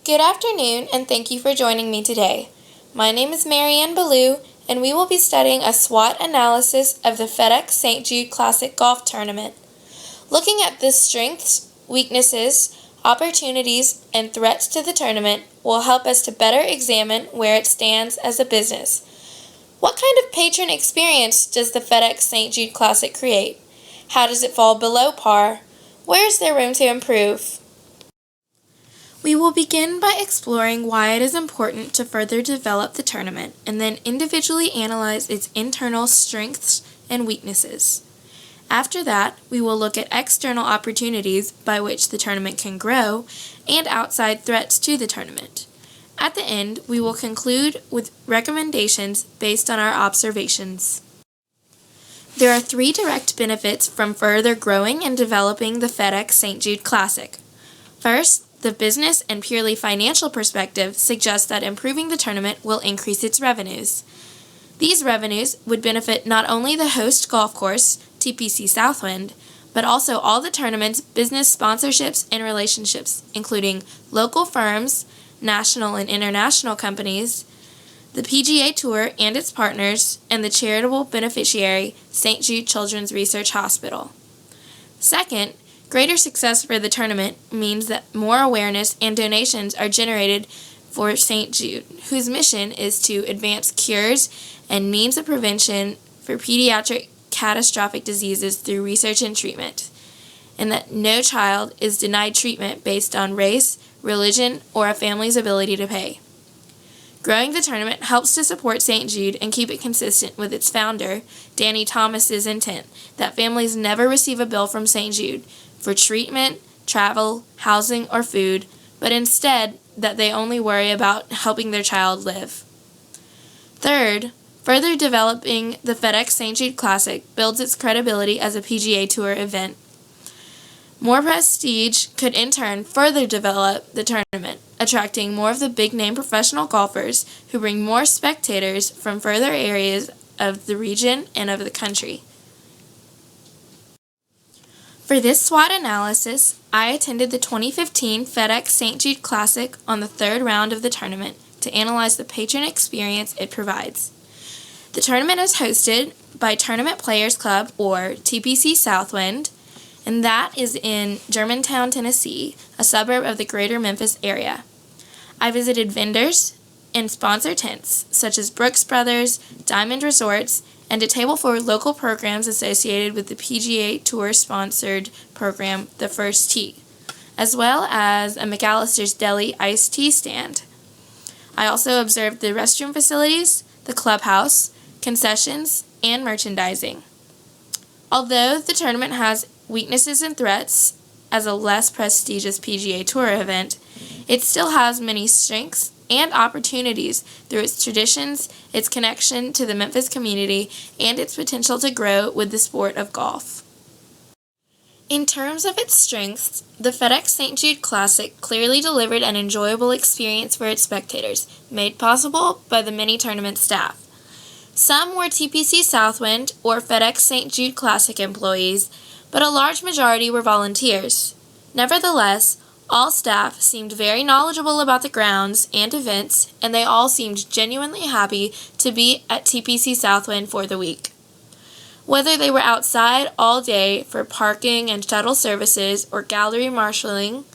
Good afternoon, and thank you for joining me today. My name is Marianne Ballou, and we will be studying a SWOT analysis of the FedEx St. Jude Classic Golf Tournament. Looking at the strengths, weaknesses, opportunities, and threats to the tournament will help us to better examine where it stands as a business. What kind of patron experience does the FedEx St. Jude Classic create? How does it fall below par? Where is there room to improve? We will begin by exploring why it is important to further develop the tournament and then individually analyze its internal strengths and weaknesses. After that, we will look at external opportunities by which the tournament can grow and outside threats to the tournament. At the end, we will conclude with recommendations based on our observations. There are 3 direct benefits from further growing and developing the FedEx St. Jude Classic. First, the business and purely financial perspective suggests that improving the tournament will increase its revenues. These revenues would benefit not only the host golf course, TPC Southwind, but also all the tournament's business sponsorships and relationships, including local firms, national and international companies, the PGA Tour and its partners, and the charitable beneficiary, St. Jude Children's Research Hospital. Second, greater success for the tournament means that more awareness and donations are generated for St. Jude, whose mission is to advance cures and means of prevention for pediatric catastrophic diseases through research and treatment, and that no child is denied treatment based on race, religion, or a family's ability to pay. Growing the tournament helps to support St. Jude and keep it consistent with its founder, Danny Thomas's intent that families never receive a bill from St. Jude for treatment, travel, housing, or food, but instead that they only worry about helping their child live. Third, further developing the FedEx St. Jude Classic builds its credibility as a PGA Tour event. More prestige could in turn further develop the tournament, attracting more of the big-name professional golfers who bring more spectators from further areas of the region and of the country. For this SWOT analysis, I attended the 2015 FedEx St. Jude Classic on the 3rd round of the tournament to analyze the patron experience it provides. The tournament is hosted by Tournament Players Club, or TPC Southwind, and that is in Germantown, Tennessee, a suburb of the greater Memphis area. I visited vendors and sponsor tents, such as Brooks Brothers, Diamond Resorts, and a table for local programs associated with the PGA Tour-sponsored program, The First Tee, as well as a McAllister's Deli iced tea stand. I also observed the restroom facilities, the clubhouse, concessions, and merchandising. Although the tournament has weaknesses and threats as a less prestigious PGA Tour event, it still has many strengths and opportunities through its traditions, its connection to the Memphis community, and its potential to grow with the sport of golf. In terms of its strengths, the FedEx St. Jude Classic clearly delivered an enjoyable experience for its spectators, made possible by the many tournament staff. Some were TPC Southwind or FedEx St. Jude Classic employees, but a large majority were volunteers. Nevertheless, all staff seemed very knowledgeable about the grounds and events, and they all seemed genuinely happy to be at TPC Southwind for the week. Whether they were outside all day for parking and shuttle services or gallery marshalling,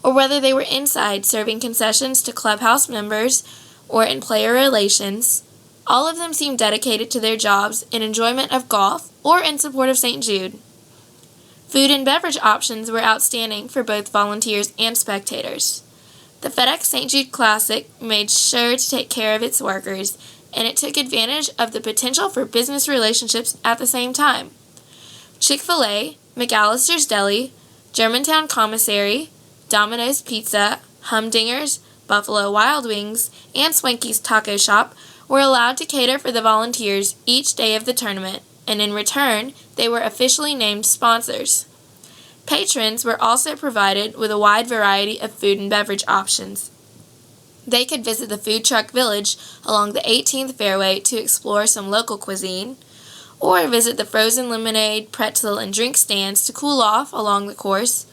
or whether they were inside serving concessions to clubhouse members or in player relations, all of them seemed dedicated to their jobs in enjoyment of golf or in support of St. Jude. Food and beverage options were outstanding for both volunteers and spectators. The FedEx St. Jude Classic made sure to take care of its workers, and it took advantage of the potential for business relationships at the same time. Chick-fil-A, McAllister's Deli, Germantown Commissary, Domino's Pizza, Humdinger's, Buffalo Wild Wings, and Swanky's Taco Shop were allowed to cater for the volunteers each day of the tournament, and in return, they were officially named sponsors. Patrons were also provided with a wide variety of food and beverage options. They could visit the Food Truck Village along the 18th Fairway to explore some local cuisine, or visit the frozen lemonade, pretzel, and drink stands to cool off along the course,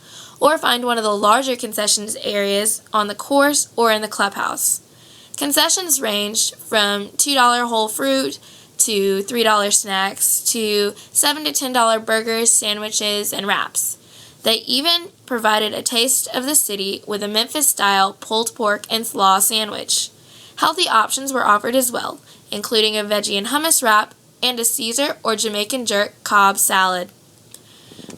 or find one of the larger concessions areas on the course or in the clubhouse. Concessions ranged from $2 whole fruit to $3 snacks to $7 to $10 burgers, sandwiches, and wraps. They even provided a taste of the city with a Memphis-style pulled pork and slaw sandwich. Healthy options were offered as well, including a veggie and hummus wrap and a Caesar or Jamaican jerk Cobb salad.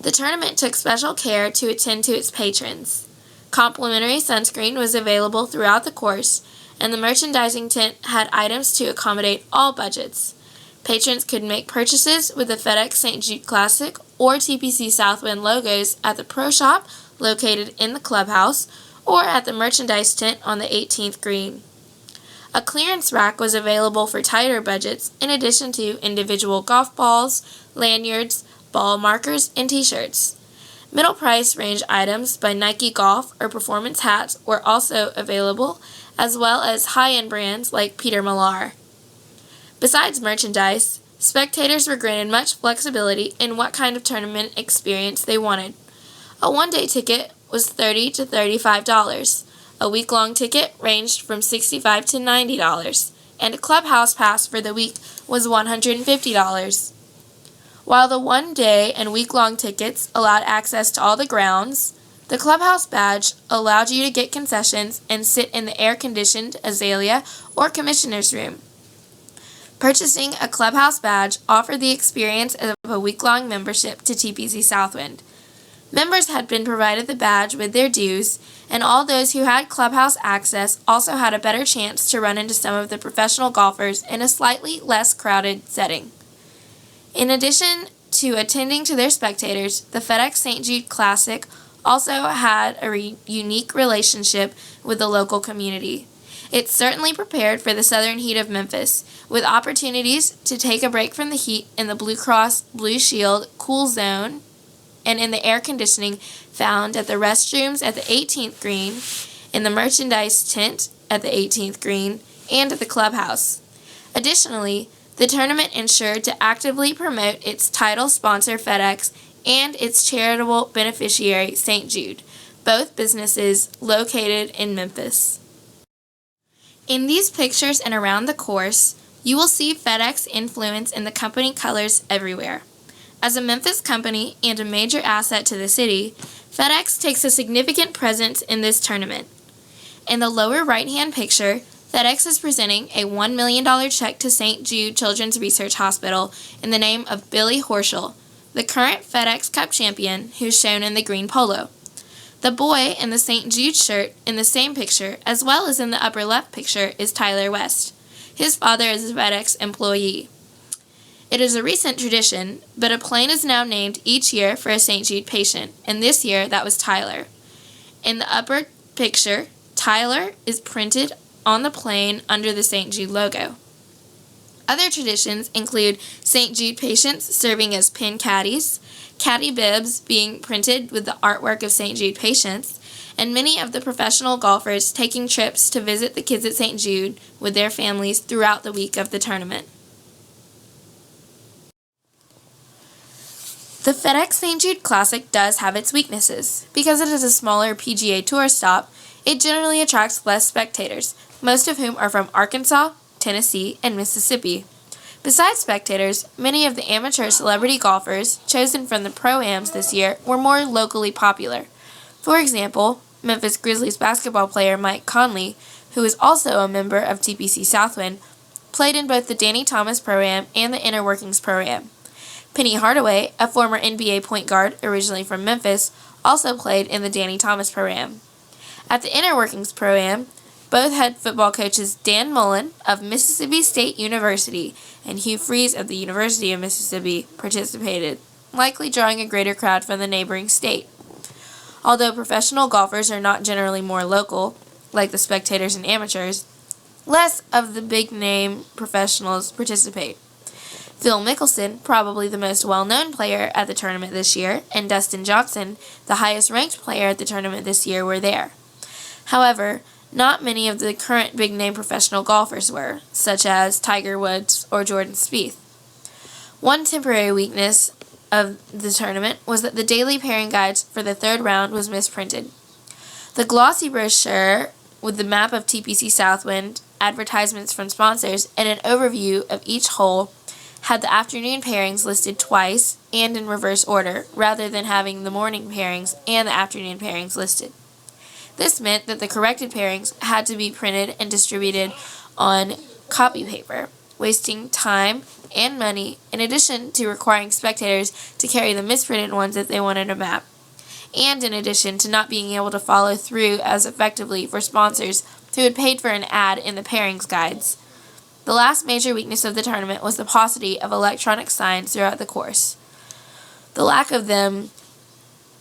The tournament took special care to attend to its patrons. Complimentary sunscreen was available throughout the course, and the merchandising tent had items to accommodate all budgets. Patrons could make purchases with the FedEx St. Jude Classic or TPC Southwind logos at the Pro Shop located in the clubhouse or at the merchandise tent on the 18th green. A clearance rack was available for tighter budgets in addition to individual golf balls, lanyards, ball markers, and t-shirts. Middle price range items by Nike Golf or performance hats were also available, as well as high-end brands like Peter Millar. Besides merchandise, spectators were granted much flexibility in what kind of tournament experience they wanted. A one-day ticket was $30 to $35. A week-long ticket ranged from $65 to $90, and a clubhouse pass for the week was $150. While the one-day and week-long tickets allowed access to all the grounds, the clubhouse badge allowed you to get concessions and sit in the air-conditioned Azalea or commissioner's room. Purchasing a clubhouse badge offered the experience of a week-long membership to TPC Southwind. Members had been provided the badge with their dues, and all those who had clubhouse access also had a better chance to run into some of the professional golfers in a slightly less crowded setting. In addition to attending to their spectators, the FedEx St. Jude Classic also had a unique relationship with the local community. It certainly prepared for the southern heat of Memphis, with opportunities to take a break from the heat in the Blue Cross Blue Shield cool zone and in the air conditioning found at the restrooms at the 18th green, in the merchandise tent at the 18th green, and at the clubhouse. Additionally, the tournament ensured to actively promote its title sponsor FedEx and its charitable beneficiary St. Jude, both businesses located in Memphis. In these pictures and around the course, you will see FedEx influence in the company colors everywhere. As a Memphis company and a major asset to the city, FedEx takes a significant presence in this tournament. In the lower right-hand picture, FedEx is presenting a $1 million check to St. Jude Children's Research Hospital in the name of Billy Horschel, the current FedEx Cup champion who's shown in the green polo. The boy in the St. Jude shirt in the same picture, as well as in the upper left picture, is Tyler West. His father is a FedEx employee. It is a recent tradition, but a plane is now named each year for a St. Jude patient, and this year that was Tyler. In the upper picture, Tyler is printed on the plane under the St. Jude logo. Other traditions include St. Jude patients serving as pin caddies, caddy bibs being printed with the artwork of St. Jude patients, and many of the professional golfers taking trips to visit the kids at St. Jude with their families throughout the week of the tournament. The FedEx St. Jude Classic does have its weaknesses. Because it is a smaller PGA Tour stop, it generally attracts less spectators, most of whom are from Arkansas, Tennessee, and Mississippi. Besides spectators, many of the amateur celebrity golfers chosen from the Pro-Ams this year were more locally popular. For example, Memphis Grizzlies basketball player Mike Conley, who is also a member of TPC Southwind, played in both the Danny Thomas Pro-Am and the Inner Workings Pro-Am. Penny Hardaway, a former NBA point guard originally from Memphis, also played in the Danny Thomas Pro-Am. At the Inner Workings Pro-Am, both head football coaches Dan Mullen of Mississippi State University and Hugh Freeze of the University of Mississippi participated, likely drawing a greater crowd from the neighboring state. Although professional golfers are not generally more local, like the spectators and amateurs, less of the big-name professionals participate. Phil Mickelson, probably the most well-known player at the tournament this year, and Dustin Johnson, the highest-ranked player at the tournament this year, were there. However, not many of the current big-name professional golfers were, such as Tiger Woods or Jordan Spieth. One temporary weakness of the tournament was that the daily pairing guides for the third round was misprinted. The glossy brochure with the map of TPC Southwind, advertisements from sponsors, and an overview of each hole had the afternoon pairings listed twice and in reverse order, rather than having the morning pairings and the afternoon pairings listed. This meant that the corrected pairings had to be printed and distributed on copy paper, wasting time and money, in addition to requiring spectators to carry the misprinted ones if they wanted a map, and in addition to not being able to follow through as effectively for sponsors who had paid for an ad in the pairings guides. The last major weakness of the tournament was the paucity of electronic signs throughout the course. The lack of them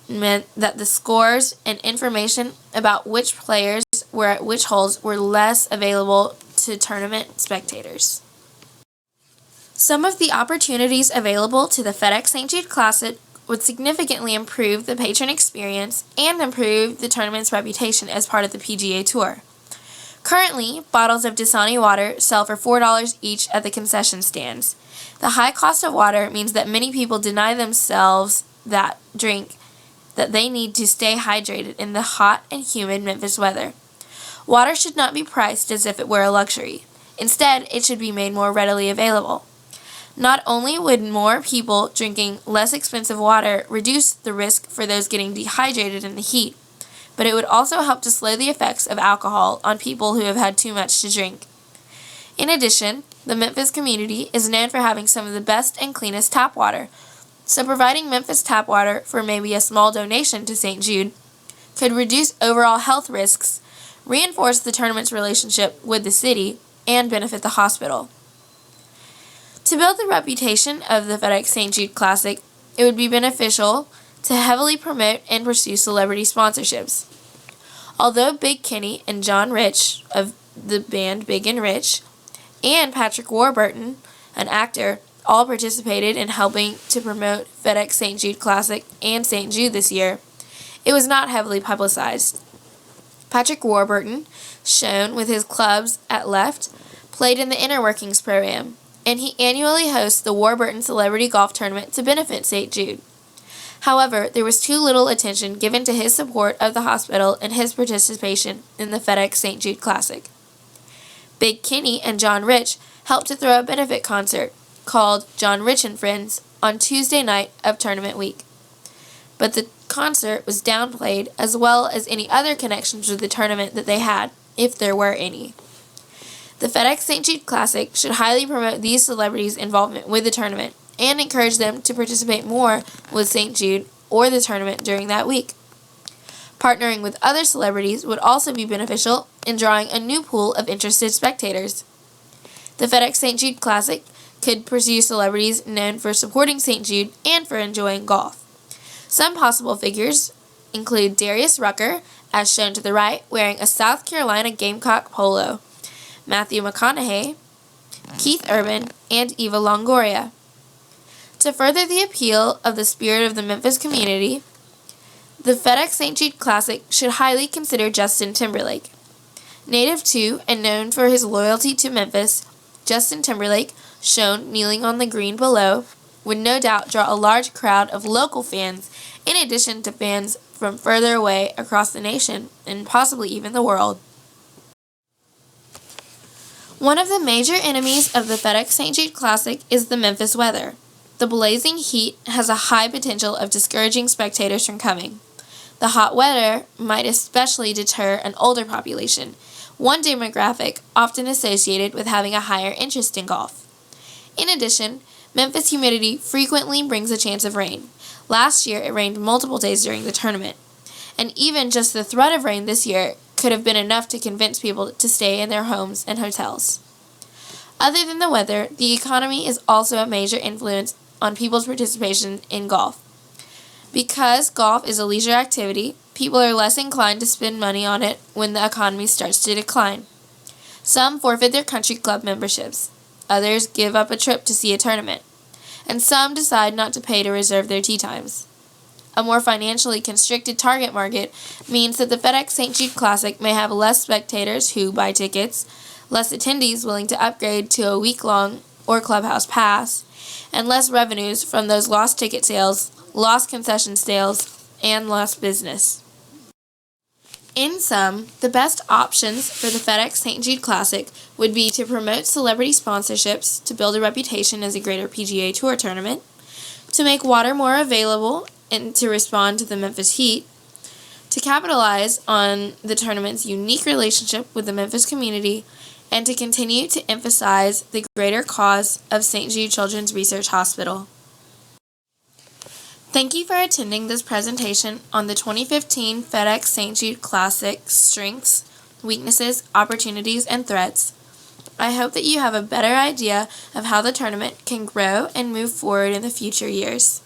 meant that the scores and information about which players were at which holes were less available to tournament spectators. Some of the opportunities available to the FedEx St. Jude Classic would significantly improve the patron experience and improve the tournament's reputation as part of the PGA Tour. Currently, bottles of Dasani water sell for $4 each at the concession stands. The high cost of water means that many people deny themselves that drink that they need to stay hydrated in the hot and humid Memphis weather. Water should not be priced as if it were a luxury. Instead, it should be made more readily available. Not only would more people drinking less expensive water reduce the risk for those getting dehydrated in the heat, but it would also help to slow the effects of alcohol on people who have had too much to drink. In addition, the Memphis community is known for having some of the best and cleanest tap water, so providing Memphis tap water for maybe a small donation to St. Jude could reduce overall health risks, reinforce the tournament's relationship with the city, and benefit the hospital. To build the reputation of the FedEx St. Jude Classic, it would be beneficial to heavily promote and pursue celebrity sponsorships. Although Big Kenny and John Rich of the band Big and Rich and Patrick Warburton, an actor, all participated in helping to promote FedEx St. Jude Classic and St. Jude this year, it was not heavily publicized. Patrick Warburton, shown with his clubs at left, played in the Inner Workings program, and he annually hosts the Warburton Celebrity Golf Tournament to benefit St. Jude. However, there was too little attention given to his support of the hospital and his participation in the FedEx St. Jude Classic. Big Kenny and John Rich helped to throw a benefit concert called John Rich and Friends on Tuesday night of tournament week. But the concert was downplayed, as well as any other connections with the tournament that they had, if there were any. The FedEx St. Jude Classic should highly promote these celebrities' involvement with the tournament and encourage them to participate more with St. Jude or the tournament during that week. Partnering with other celebrities would also be beneficial in drawing a new pool of interested spectators. The FedEx St. Jude Classic could pursue celebrities known for supporting St. Jude and for enjoying golf. Some possible figures include Darius Rucker, as shown to the right, wearing a South Carolina Gamecock polo, Matthew McConaughey, Keith Urban, and Eva Longoria. To further the appeal of the spirit of the Memphis community, the FedEx St. Jude Classic should highly consider Justin Timberlake. Native to and known for his loyalty to Memphis, Justin Timberlake, shown kneeling on the green below, would no doubt draw a large crowd of local fans in addition to fans from further away across the nation and possibly even the world. One of the major enemies of the FedEx St. Jude Classic is the Memphis weather. The blazing heat has a high potential of discouraging spectators from coming. The hot weather might especially deter an older population, one demographic often associated with having a higher interest in golf. In addition, Memphis humidity frequently brings a chance of rain. Last year, it rained multiple days during the tournament, and even just the threat of rain this year could have been enough to convince people to stay in their homes and hotels. Other than the weather, the economy is also a major influence on people's participation in golf. Because golf is a leisure activity, people are less inclined to spend money on it when the economy starts to decline. Some forfeit their country club memberships. Others give up a trip to see a tournament. And some decide not to pay to reserve their tee times. A more financially constricted target market means that the FedEx St. Jude Classic may have less spectators who buy tickets, less attendees willing to upgrade to a week-long or clubhouse pass, and less revenues from those lost ticket sales, lost concession sales, and lost business. In sum, the best options for the FedEx St. Jude Classic would be to promote celebrity sponsorships to build a reputation as a greater PGA Tour tournament, to make water more available and to respond to the Memphis heat, to capitalize on the tournament's unique relationship with the Memphis community, and to continue to emphasize the greater cause of St. Jude Children's Research Hospital. Thank you for attending this presentation on the 2015 FedEx St. Jude Classic Strengths, Weaknesses, Opportunities, and Threats. I hope that you have a better idea of how the tournament can grow and move forward in the future years.